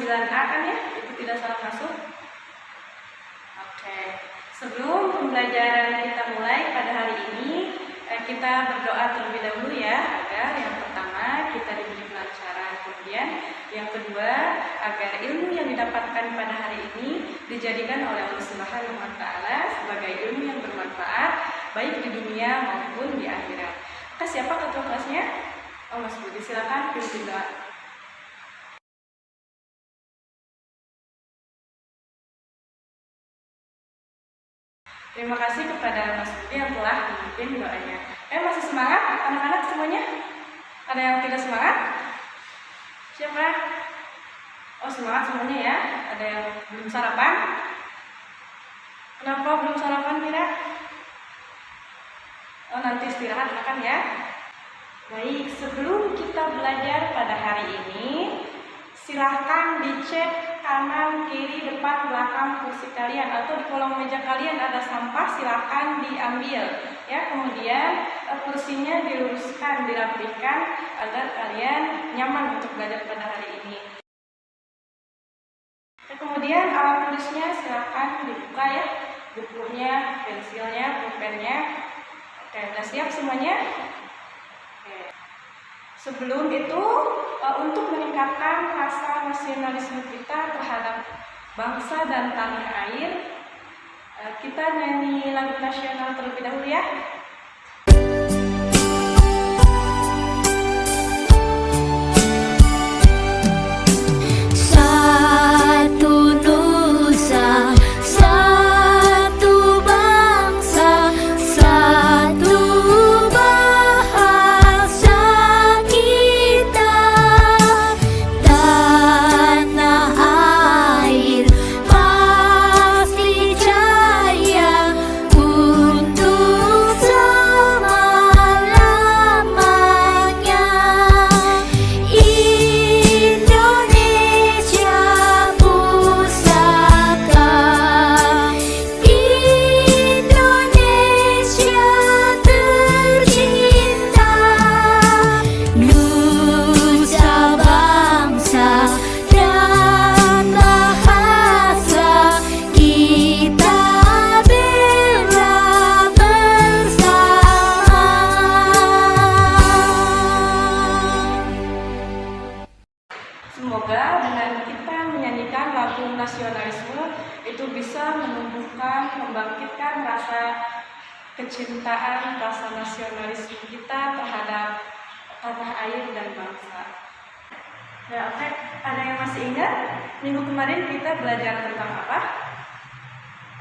9A kan ya, itu tidak salah masuk. Oke, sebelum pembelajaran kita mulai pada hari ini, kita berdoa terlebih dahulu ya, agar yang pertama kita diberi kelancaran, kemudian yang kedua agar ilmu yang didapatkan pada hari ini dijadikan oleh Allah Subhanahu wa Ta'ala sebagai ilmu yang bermanfaat baik di dunia maupun di akhirat. Maka siapa ketua kelasnya? Oh, Mas Budi, silakan pimpin doa. Terima kasih kepada Mas Budi yang telah memimpin doanya. Masih semangat anak-anak semuanya? Ada yang tidak semangat? Siapa? Oh, semangat semuanya ya. Ada yang belum sarapan? Kenapa belum sarapan kira? Oh, nanti istirahat makan ya. Baik, sebelum kita belajar pada hari ini, silahkan dicek kanan, kiri, depan, belakang kursi kalian atau di kolong meja kalian ada sampah, silahkan diambil ya. Kemudian kursinya diluruskan, dirapihkan agar kalian nyaman untuk belajar pada hari ini. Kemudian alat tulisnya silahkan dibuka ya, bukunya, pensilnya, pulpennya. Oke, sudah siap semuanya? Oke. Sebelum itu, untuk meningkatkan rasa nasionalisme kita terhadap bangsa dan tanah air, kita nyanyi lagu nasional terlebih dahulu ya. Semoga dengan kita menyanyikan lagu nasionalisme itu bisa menumbuhkan, membangkitkan rasa kecintaan, rasa nasionalisme kita terhadap tanah air dan bangsa. Nah, oke, ada yang masih ingat minggu kemarin kita belajar tentang apa?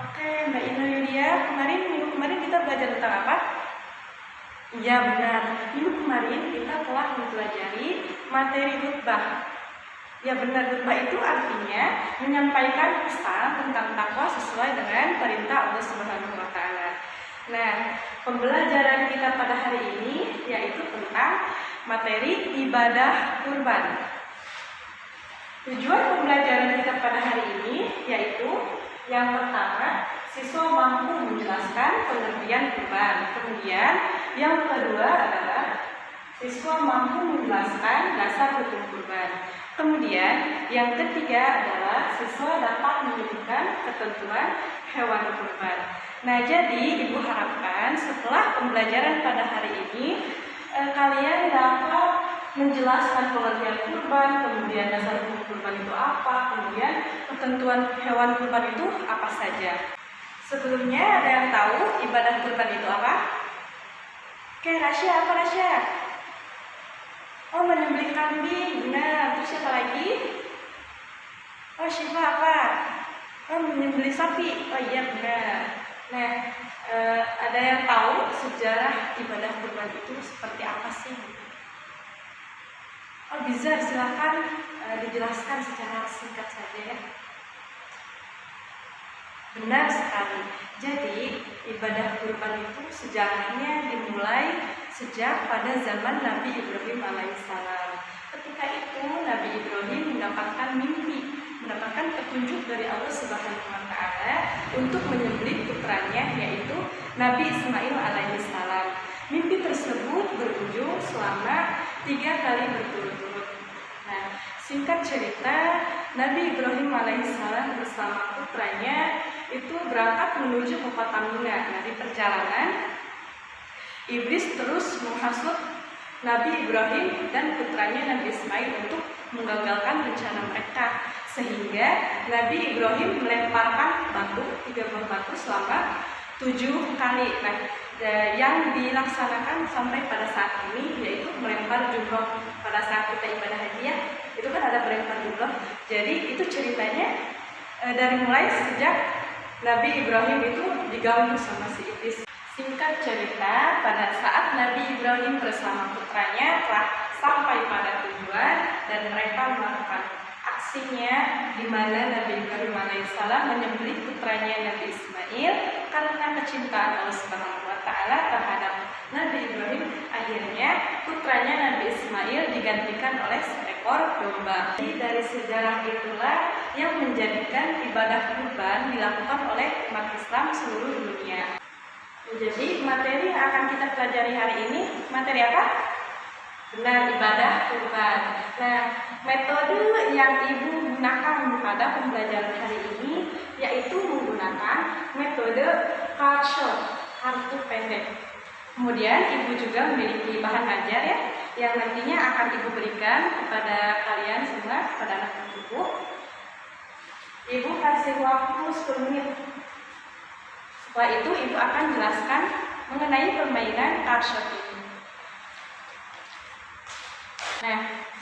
Oke, Mbak Ina Yulia, minggu kemarin kita belajar tentang apa? Iya benar, minggu kemarin kita telah mempelajari materi khutbah. Ya benar, khutbah itu artinya menyampaikan pesan tentang takwa sesuai dengan perintah Allah Subhanahu wa Ta'ala. Nah, pembelajaran kita pada hari ini yaitu tentang materi ibadah kurban. Tujuan pembelajaran kita pada hari ini yaitu yang pertama, siswa mampu menjelaskan pengertian kurban. Kemudian yang kedua adalah siswa mampu menjelaskan dasar hukum kurban. Kemudian yang ketiga adalah siswa dapat menyebutkan ketentuan hewan kurban. Nah, jadi Ibu harapkan setelah pembelajaran pada hari ini kalian dapat menjelaskan pengertian kurban, kemudian dasar hukum kurban itu apa, kemudian ketentuan hewan kurban itu apa saja. Sebelumnya ada yang tahu ibadah kurban itu apa? Oke, Rasya, apa Rasya? Oh, menyembelih kambing, benar. Terus siapa lagi? Oh, Syifa apa? Oh, menyembelih sapi. Oh iya, benar. Nah, ada yang tahu sejarah ibadah kurban itu seperti apa sih? Oh, bisa, silahkan dijelaskan secara singkat saja ya. Benar sekali. Jadi, ibadah kurban itu sejarahnya dimulai sejak pada zaman Nabi Ibrahim alaihissalam. Ketika itu Nabi Ibrahim mendapatkan mimpi, mendapatkan petunjuk dari Allah Subhanahu wa Ta'ala untuk menyembelih putranya yaitu Nabi Ismail alaihissalam. Mimpi tersebut berujung selama 3 kali berturut-turut. Nah, singkat cerita, Nabi Ibrahim alaihissalam bersama putranya itu berangkat menuju ke kota Mina. Nah, di perjalanan iblis terus menghasut Nabi Ibrahim dan putranya Nabi Ismail untuk menggagalkan rencana mereka, sehingga Nabi Ibrahim melemparkan tiga buah batu selama 7 kali. Nah, yang dilaksanakan sampai pada saat ini yaitu melempar jumroh. Pada saat kita ibadah haji ya, itu kan ada melempar jumroh. Jadi itu ceritanya dari mulai sejak Nabi Ibrahim itu diganggu sama si iblis. Singkat cerita, pada saat Nabi Ibrahim bersama putranya telah sampai pada tujuan dan mereka melakukan aksinya, di mana Nabi Ibrahim alaihissalam menyembelih putranya Nabi Ismail karena kecintaan Allah Subhanahu wa Ta'ala terhadap Nabi Ibrahim. Akhirnya putranya Nabi Ismail digantikan oleh seekor domba. Jadi dari sejarah itulah yang menjadikan ibadah kurban dilakukan oleh umat Islam seluruh dunia. Jadi materi yang akan kita pelajari hari ini, materi apa? Benar, ibadah kurban. Nah, metode yang ibu gunakan pada pembelajaran hari ini yaitu menggunakan metode card short, kartu pendek. Kemudian ibu juga memiliki bahan ajar ya, yang nantinya akan ibu berikan kepada kalian semua, kepada anak ibu. Ibu kasih waktu 10 menit. Setelah itu ibu akan jelaskan mengenai permainan card shot ini. Nah,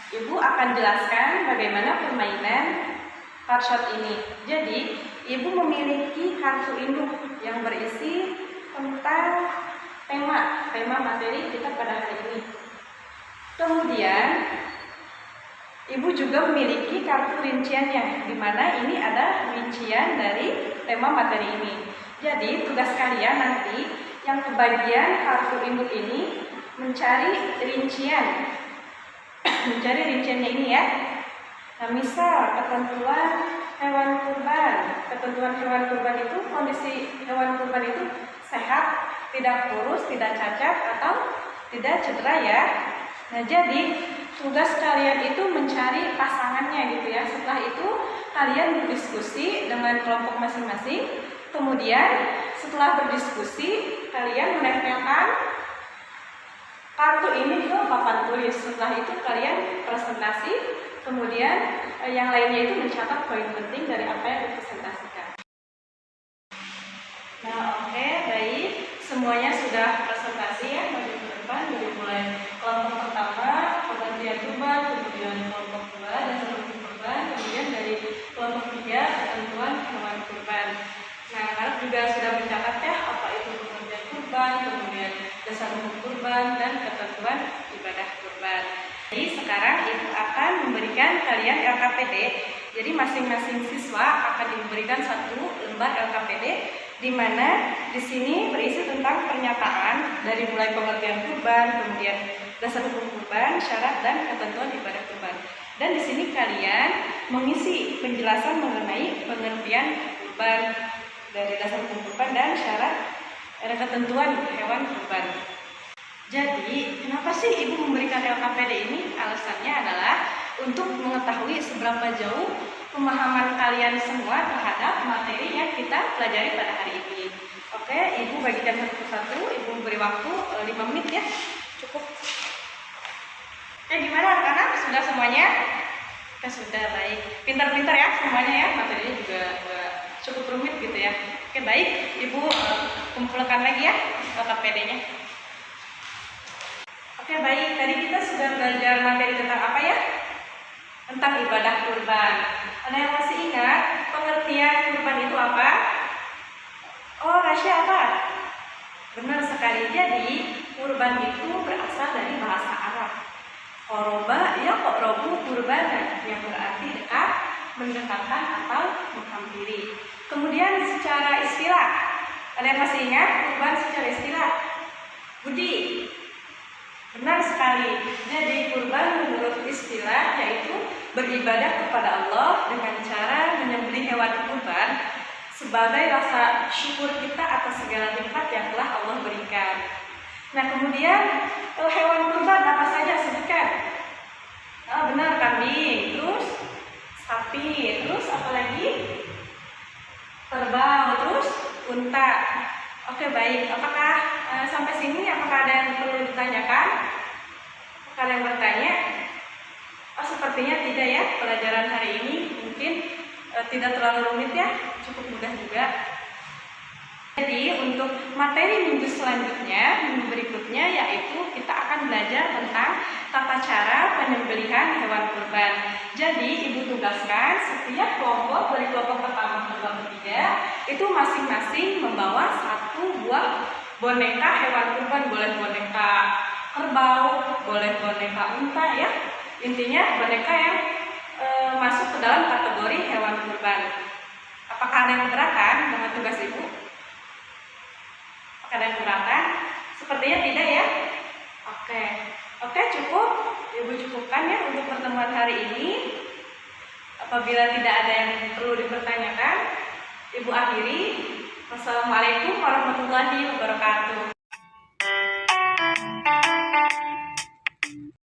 ibu akan jelaskan bagaimana permainan card shot ini. Jadi, ibu memiliki kartu induk yang berisi tentang tema materi kita pada hari ini. Kemudian, ibu juga memiliki kartu rinciannya, di mana ini ada rincian dari tema materi ini. Jadi tugas kalian nanti yang kebagian kartu induk ini mencari rinciannya ini ya. Nah, misal ketentuan hewan kurban itu, kondisi hewan kurban itu sehat, tidak kurus, tidak cacat atau tidak cedera ya. Nah, jadi tugas kalian itu mencari pasangannya gitu ya. Setelah itu kalian berdiskusi dengan kelompok masing-masing. Kemudian setelah berdiskusi, kalian menempelkan kartu ini ke papan tulis. Setelah itu kalian presentasi, kemudian yang lainnya itu mencatat poin penting dari apa yang dipresentasikan. Nah, oke, baik. Semuanya sudah presentasi ya, maju ke depan. Dari mulai kelompok pertama, penggantian kurban, kemudian kelompok 2, dasar kurban, kemudian dari kelompok 3, ketentuan hewan kurban. Nah, anak juga sudah mencatat ya apa itu penggantian kurban, kemudian dasar hukum kurban, dan ketentuan ibadah kurban. Jadi sekarang ibu akan memberikan kalian LKPD. Jadi masing-masing siswa akan diberikan 1 lembar LKPD, di mana di sini berisi tentang pernyataan dari mulai pengertian kurban, kemudian dasar hukum kurban, syarat dan ketentuan ibadah kurban. Dan di sini kalian mengisi penjelasan mengenai pengertian kurban dari dasar hukum kurban dan syarat dan ketentuan hewan kurban. Jadi, kenapa sih ibu memberikan LKPD ini? Alasannya adalah untuk mengetahui seberapa jauh pemahaman kalian semua terhadap materi yang kita pelajari pada hari ini. Oke, ibu bagikan satu persatu. Ibu beri waktu 5 menit ya, cukup. Gimana anak-anak? Sudah semuanya? Sudah, baik. Pintar-pintar ya semuanya ya. Materinya juga cukup rumit gitu ya. Oke, baik. Ibu kumpulkan lagi ya LKPD-nya. Oke, baik. Tadi kita sudah belajar materi tentang apa ya? Tentang ibadah kurban. Ada yang masih ingat pengertian kurban itu apa? Oh, Rasya apa? Benar sekali. Jadi, kurban itu berasal dari bahasa Arab. Qoroba yaqrobu kurbanan, yang berarti dekat, mendekatkan atau menghampiri. Kemudian secara istilah, ada yang masih ingat kurban secara istilah? Budi, benar sekali. Jadi kurban menurut istilah yaitu beribadah kepada Allah dengan cara menyembelih hewan kurban sebagai rasa syukur kita atas segala nikmat yang telah Allah berikan. Nah, kemudian hewan kurban apa saja sebutkan? Oh, benar, kambing. Terus sapi, terus apa lagi? Kerbau, terus unta. Oke, baik. Apakah sampai sini apakah ada yang perlu ditanyakan? Apakah ada yang bertanya? Oh, sepertinya tidak ya. Pelajaran hari ini mungkin tidak terlalu rumit ya, cukup mudah juga. Jadi untuk materi minggu selanjutnya, minggu berikutnya, yaitu kita akan belajar tentang tata cara penyembelihan hewan kurban. Jadi ibu tugaskan setiap kelompok dari kelompok pertama ke kelompok ketiga itu masing-masing membawa satu buah boneka hewan kurban, boleh boneka kerbau, boleh boneka unta ya. Intinya boneka yang masuk ke dalam kategori hewan kurban. Apakah ada yang keberatan dengan tugas ibu? Ada yang keberatan? Sepertinya tidak ya. Oke, cukup. Ibu cukupkan ya untuk pertemuan hari ini. Apabila tidak ada yang perlu dipertanyakan, ibu akhiri. Wassalamualaikum warahmatullahi wabarakatuh.